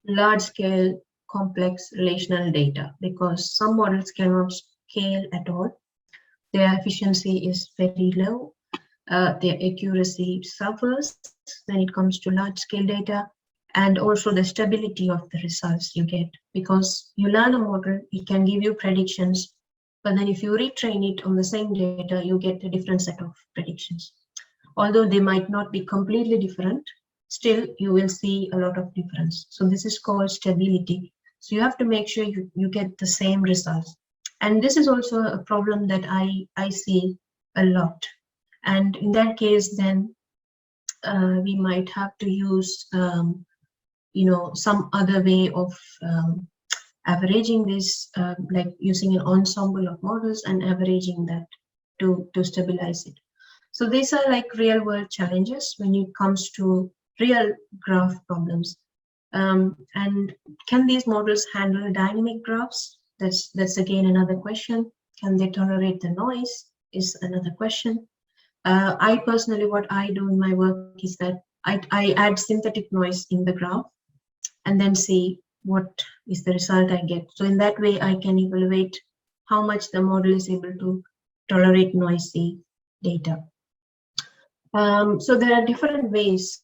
large-scale complex relational data? Because some models cannot scale at all. Their efficiency is very low. Their accuracy suffers when it comes to large-scale data, and also the stability of the results you get. Because you learn a model, it can give you predictions, but then if you retrain it on the same data, you get a different set of predictions. Although they might not be completely different, still you will see a lot of difference. So this is called stability. So you have to make sure you get the same results. And this is also a problem that I see a lot. And in that case, then we might have to use, some other way of averaging this, like using an ensemble of models and averaging that to stabilize it. So these are like real world challenges when it comes to real graph problems. And can these models handle dynamic graphs? That's again another question. Can they tolerate the noise is another question. I personally, what I do in my work is that I add synthetic noise in the graph and then see what is the result I get. So in that way, I can evaluate how much the model is able to tolerate noisy data. So there are different ways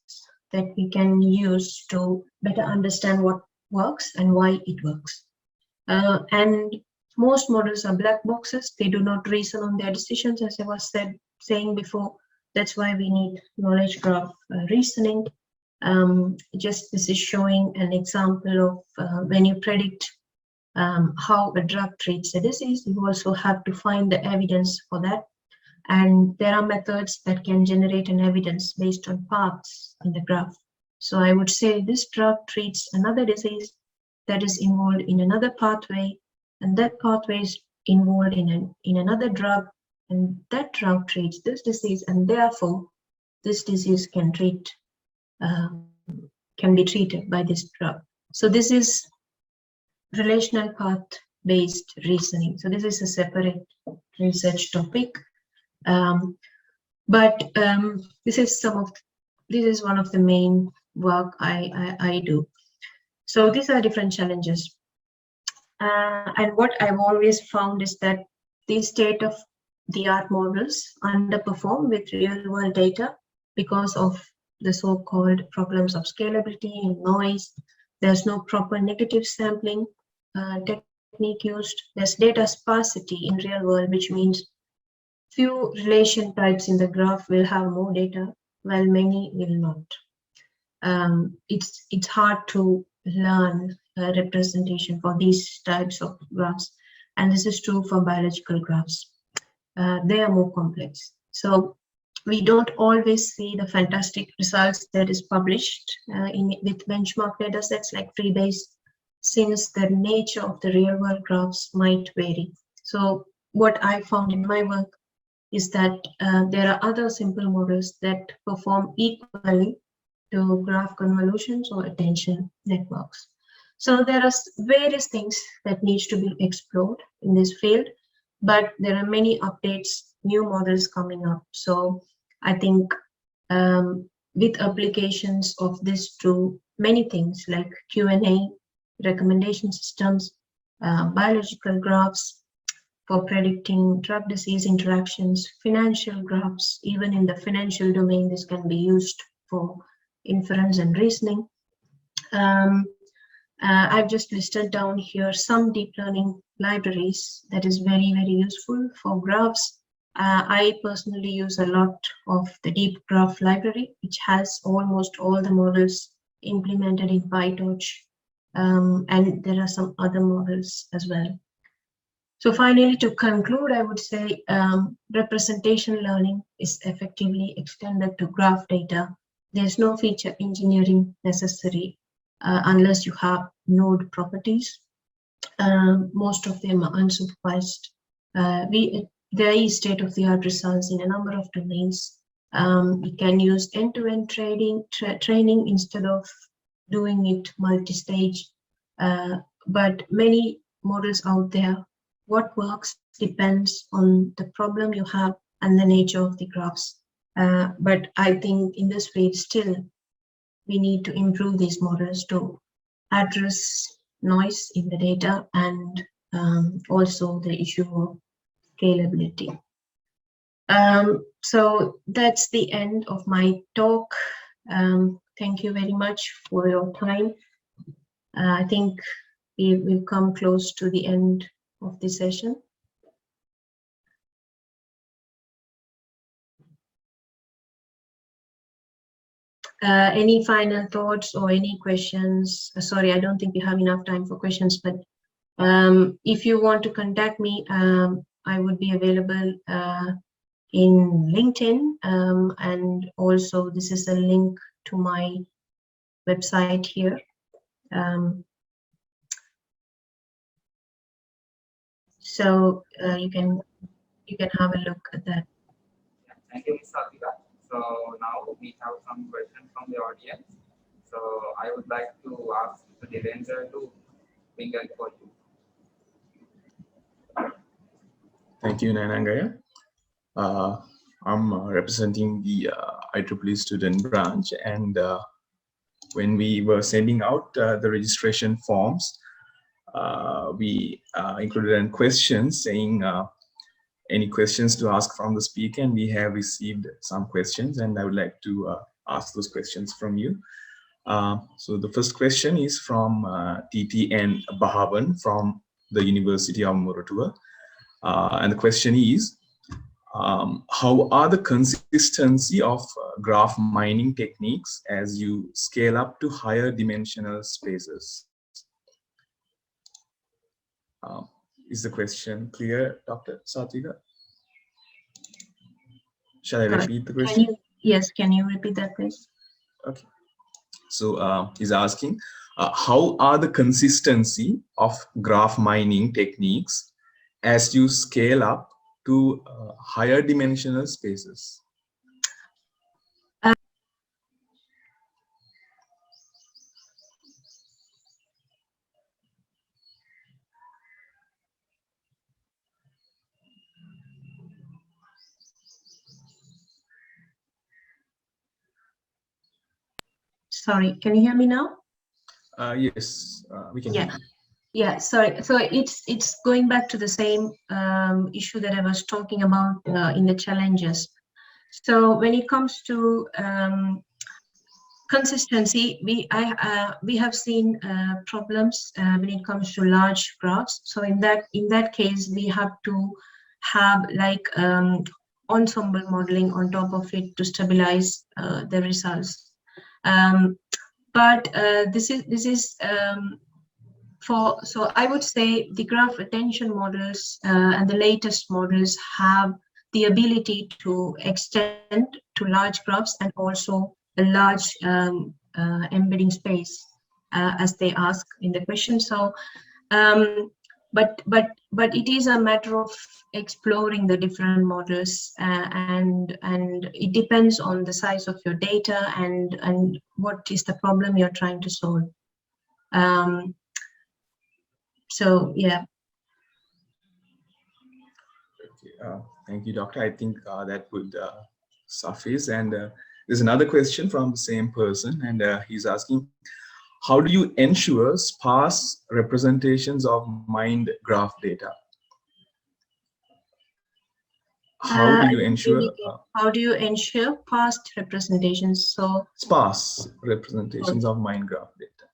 that we can use to better understand what works and why it works. And most models are black boxes. They do not reason on their decisions, as I was saying before. That's why we need knowledge graph reasoning. Just this is showing an example of when you predict how a drug treats a disease, you also have to find the evidence for that. And there are methods that can generate an evidence based on paths in the graph. So I would say this drug treats another disease that is involved in another pathway, and that pathway is involved in another drug, and that drug treats this disease, and therefore this disease can be treated by this drug. So this is relational path-based reasoning. So this is a separate research topic. But this is one of the main work I do. So these are different challenges. And what I've always found is that these state-of-the-art models underperform with real-world data because of the so-called problems of scalability and noise. There's no proper negative sampling technique used. There's data sparsity in real world, which means few relation types in the graph will have more data, while many will not. It's hard to learn a representation for these types of graphs, and this is true for biological graphs. They are more complex. So we don't always see the fantastic results that is published with benchmark data sets like Freebase, since the nature of the real world graphs might vary. So what I found in my work is that there are other simple models that perform equally to graph convolutions or attention networks. So there are various things that needs to be explored in this field, but there are many updates, new models coming up. So I think with applications of this to many things like Q&A, recommendation systems, biological graphs for predicting drug disease interactions, financial graphs, even in the financial domain, this can be used for inference and reasoning. I've just listed down here some deep learning libraries that is very, very useful for graphs. I personally use a lot of the DeepWalk library, which has almost all the models implemented in PyTorch, and there are some other models as well. So finally, to conclude, I would say representation learning is effectively extended to graph data. There's no feature engineering necessary unless you have node properties. Most of them are unsupervised. There is state-of-the-art results in a number of domains. You can use end-to-end training instead of doing it multi-stage. But many models out there, what works depends on the problem you have and the nature of the graphs. But I think in this field, still, we need to improve these models to address noise in the data and also the issue of scalability. So that's the end of my talk. Thank you very much for your time. I think we've come close to the end of the session. Any final thoughts or any questions? Sorry, I don't think we have enough time for questions, but if you want to contact me, I would be available in LinkedIn, and also this is a link to my website here. So you can have a look at that. Thank you, Ms. Saatviga. So now we have some questions from the audience. So I would like to ask the Devendra to bring it for you. Thank you, Nanangaya. I'm representing the IEEE student branch, and when we were sending out the registration forms, we included questions saying any questions to ask from the speaker, and we have received some questions, and I would like to ask those questions from you. So the first question is from TTN Bahavan from the University of Moratuwa, and the question is, how are the consistency of graph mining techniques as you scale up to higher dimensional spaces? Is the question clear, Dr. Saatviga? Shall I repeat the question? Yes, can you repeat that, please? Okay. So he's asking, how are the consistency of graph mining techniques as you scale up to higher dimensional spaces? Sorry, can you hear me now? Yes, we can hear you. Yeah, sorry. So it's going back to the same issue that I was talking about in the challenges. So when it comes to consistency, we have seen problems when it comes to large graphs. So in that case, we have to have like ensemble modeling on top of it to stabilize the results. But this is so I would say the graph attention models and the latest models have the ability to extend to large graphs and also a large embedding space as they ask in the question. So but it is a matter of exploring the different models, and it depends on the size of your data and what is the problem you're trying to solve. So yeah. Okay, thank you, Doctor. I think that would suffice. And there's another question from the same person, and he's asking, how do you ensure sparse representations of mind graph data? How do you ensure past representations? So sparse representations of mind graph data?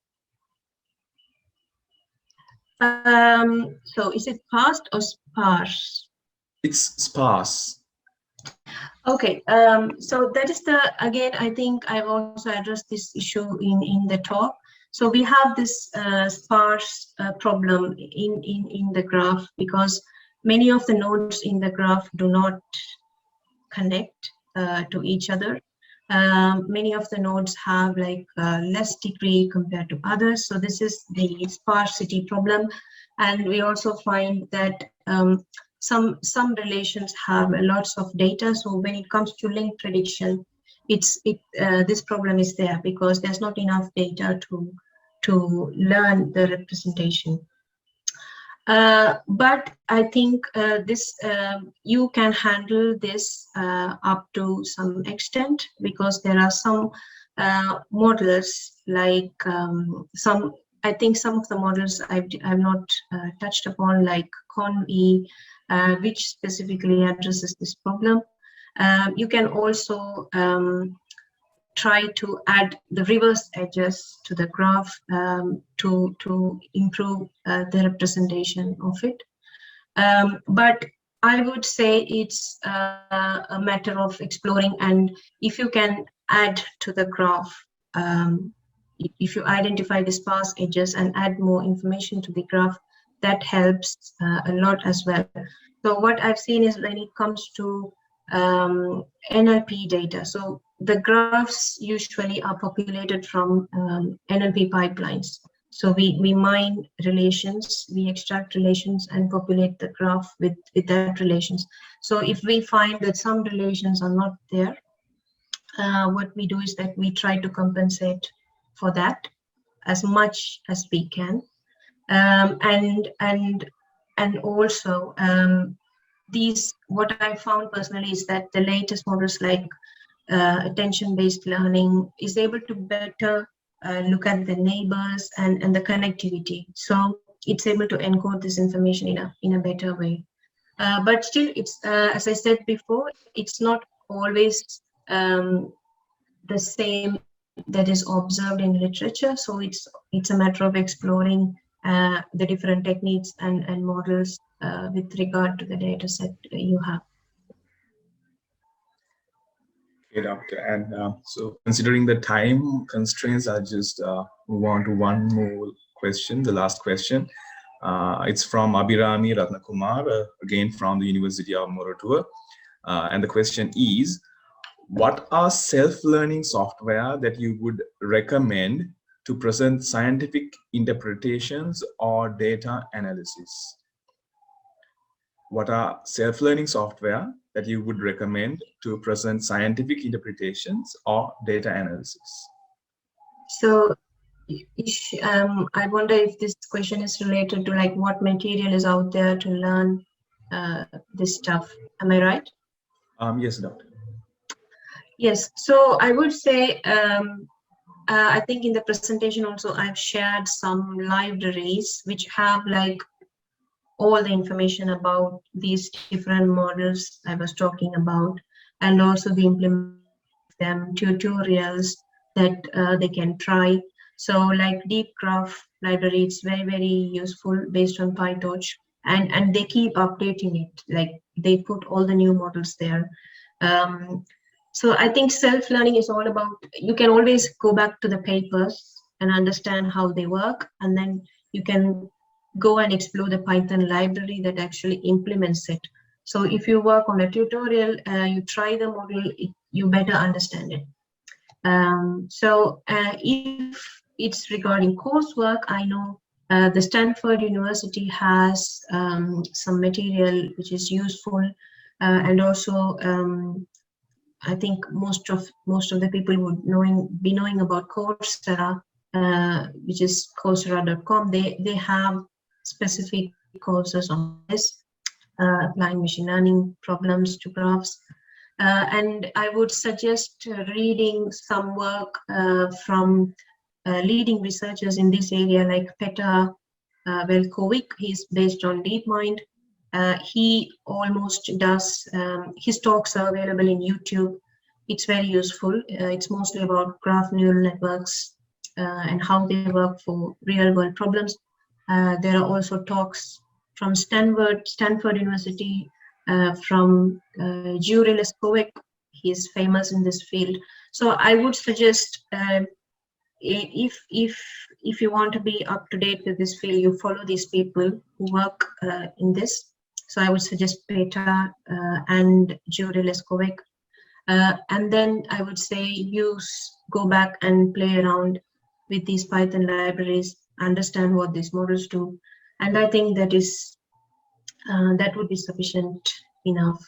So is it past or sparse? It's sparse. Okay, so that is again, I think I've also addressed this issue in the talk. So we have this sparse problem in the graph because many of the nodes in the graph do not connect to each other. Many of the nodes have like less degree compared to others. So this is the sparsity problem. And we also find that some relations have lots of data. So when it comes to link prediction, this problem is there because there's not enough data to learn the representation. But I think you can handle this up to some extent because there are some models like I think some of the models I've not touched upon, like Conv, which specifically addresses this problem. You can also try to add the reverse edges to the graph to improve the representation of it. But I would say it's a matter of exploring, and if you can add to the graph, if you identify the sparse edges and add more information to the graph, that helps a lot as well. So what I've seen is when it comes to NLP data, so the graphs usually are populated from NLP pipelines. So we mine relations, we extract relations and populate the graph with that relations. So if we find that some relations are not there, what we do is that we try to compensate for that as much as we can. And also what I found personally is that the latest models like attention-based learning is able to better look at the neighbors and the connectivity. So it's able to encode this information in a better way. But still, it's as I said before, it's not always the same that is observed in literature. So it's a matter of exploring the different techniques and models with regard to the data set you have. Okay, Doctor. And so considering the time constraints, I'll just move on to one more question, the last question. It's from Abhirami Ratnakumar, again from the University of Moratuwa. And the question is, what are self-learning software that you would recommend to present scientific interpretations or data analysis? What are self-learning software that you would recommend to present scientific interpretations or data analysis? So I wonder if this question is related to like what material is out there to learn this stuff. Am I right? Yes, Doctor. Yes. So I would say, I think in the presentation also I've shared some libraries which have like all the information about these different models I was talking about, and also the implement them tutorials that they can try. So like Deep Graph library, it's very, very useful based on PyTorch, and they keep updating it. Like they put all the new models there. So I think self-learning is all about, you can always go back to the papers and understand how they work, and then you can go and explore the Python library that actually implements it. So if you work on a tutorial, you try the model, you better understand it. So if it's regarding coursework, I know The Stanford University has some material which is useful, and also I think most of the people would be knowing about Coursera, which is Coursera.com. They have specific courses on this, applying machine learning problems to graphs. And I would suggest reading some work from leading researchers in this area, like Petar Velkovic. He's based on DeepMind. He almost does, his talks are available in YouTube. It's very useful. It's mostly about graph neural networks and how they work for real world problems. There are also talks from Stanford University, from Jure Leskovic. He is famous in this field. So I would suggest, if you want to be up to date with this field, you follow these people who work in this. So I would suggest Petar and Jure Leskovic. And then I would say go back and play around with these Python libraries, understand what these models do. And I think that is that would be sufficient enough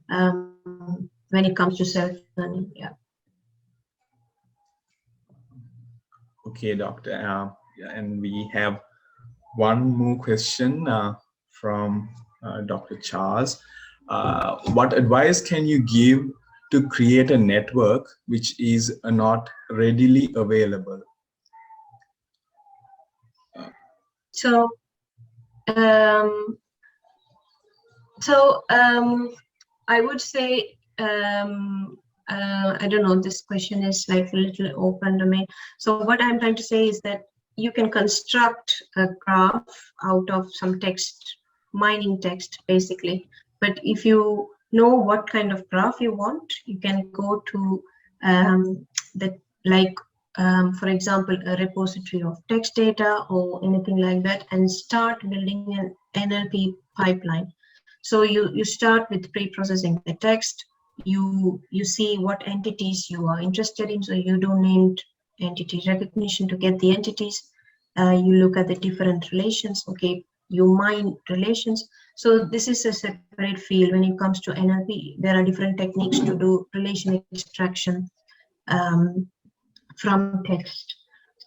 when it comes to self-learning. Yeah. Okay, Doctor. And we have one more question from Dr. Charles. What advice can you give to create a network which is not readily available? So I would say, I don't know, this question is like a little open to me. So what I'm trying to say is that you can construct a graph out of some text, mining text basically. But if you know what kind of graph you want, you can go to for example, a repository of text data or anything like that, and start building an NLP pipeline. So you start with pre-processing the text. You see what entities you are interested in. So you do named entity recognition to get the entities. You look at the different relations. Okay, you mine relations. So this is a separate field. When it comes to NLP, there are different techniques to do relation extraction from text.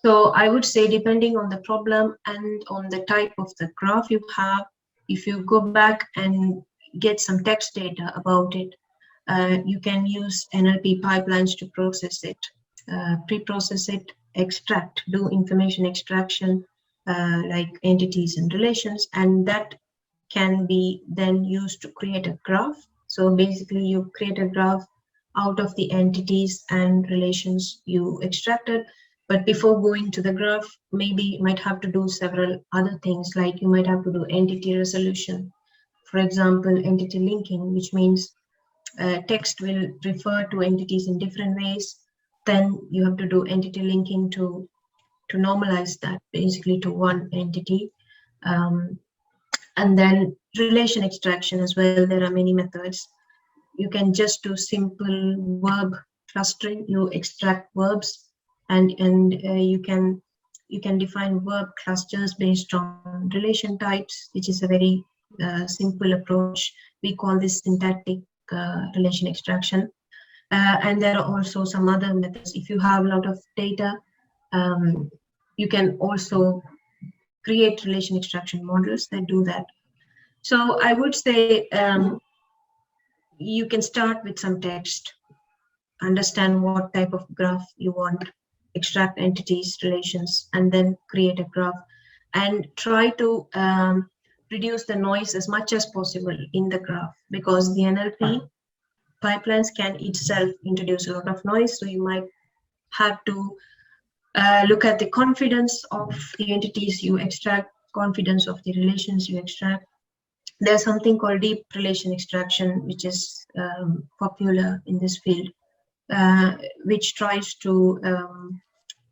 So I would say, depending on the problem and on the type of the graph you have, if you go back and get some text data about it, you can use NLP pipelines to process it, pre-process it, extract, do information extraction, like entities and relations, and that can be then used to create a graph. So basically you create a graph out of the entities and relations you extracted. But before going to the graph, maybe you might have to do several other things, like you might have to do entity resolution. For example, entity linking, which means text will refer to entities in different ways. Then you have to do entity linking to normalize that basically to one entity. And then relation extraction as well. There are many methods. You can just do simple verb clustering. You extract verbs, and you can define verb clusters based on relation types, which is a very simple approach. We call this syntactic relation extraction. And there are also some other methods. If you have a lot of data, you can also create relation extraction models that do that. So I would say you can start with some text, understand what type of graph you want, extract entities, relations, and then create a graph, and try to reduce the noise as much as possible in the graph, because the NLP pipelines can itself introduce a lot of noise. So you might have to look at the confidence of the entities you extract, confidence of the relations you extract. There's something called deep relation extraction, which is popular in this field, which tries to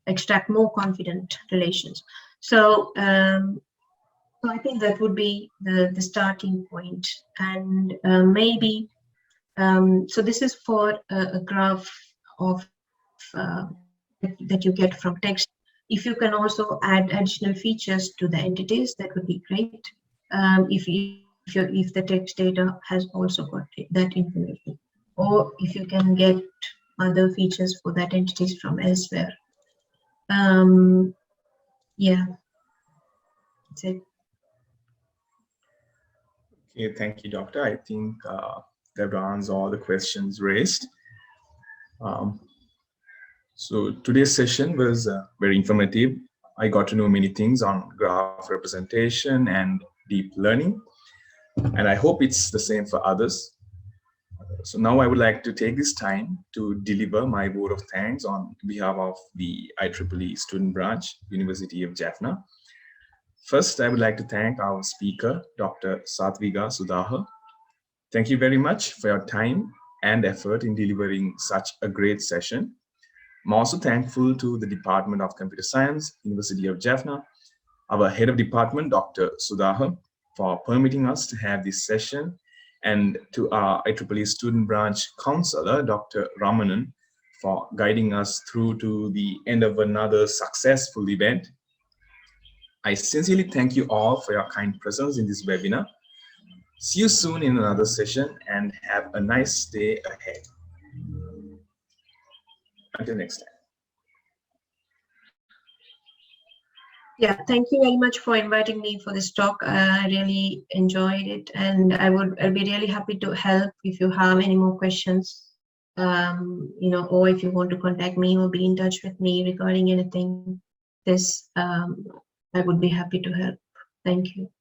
extract more confident relations. So, so I think that would be the starting point. And maybe, so this is for a graph of that you get from text. If you can also add additional features to the entities, that would be great. If the text data has also got that information, or if you can get other features for that entities from elsewhere. Yeah, that's it. Okay, thank you, Doctor. I think that answers all the questions raised. So today's session was very informative. I got to know many things on graph representation and deep learning, and I hope it's the same for others. So now I would like to take this time to deliver my vote of thanks on behalf of the IEEE student branch, University of Jaffna. First, I would like to thank our speaker, Dr. Saatviga Sudhahar. Thank you very much for your time and effort in delivering such a great session. I'm also thankful to the Department of Computer Science, University of Jaffna, our head of department, Dr. Sudhahar, for permitting us to have this session, and to our IEEE student branch counselor, Dr. Ramanan, for guiding us through to the end of another successful event. I sincerely thank you all for your kind presence in this webinar. See you soon in another session, and have a nice day ahead. Until next time. Yeah, thank you very much for inviting me for this talk. I really enjoyed it, and I'll be really happy to help if you have any more questions, or if you want to contact me or be in touch with me regarding anything. I would be happy to help. Thank you.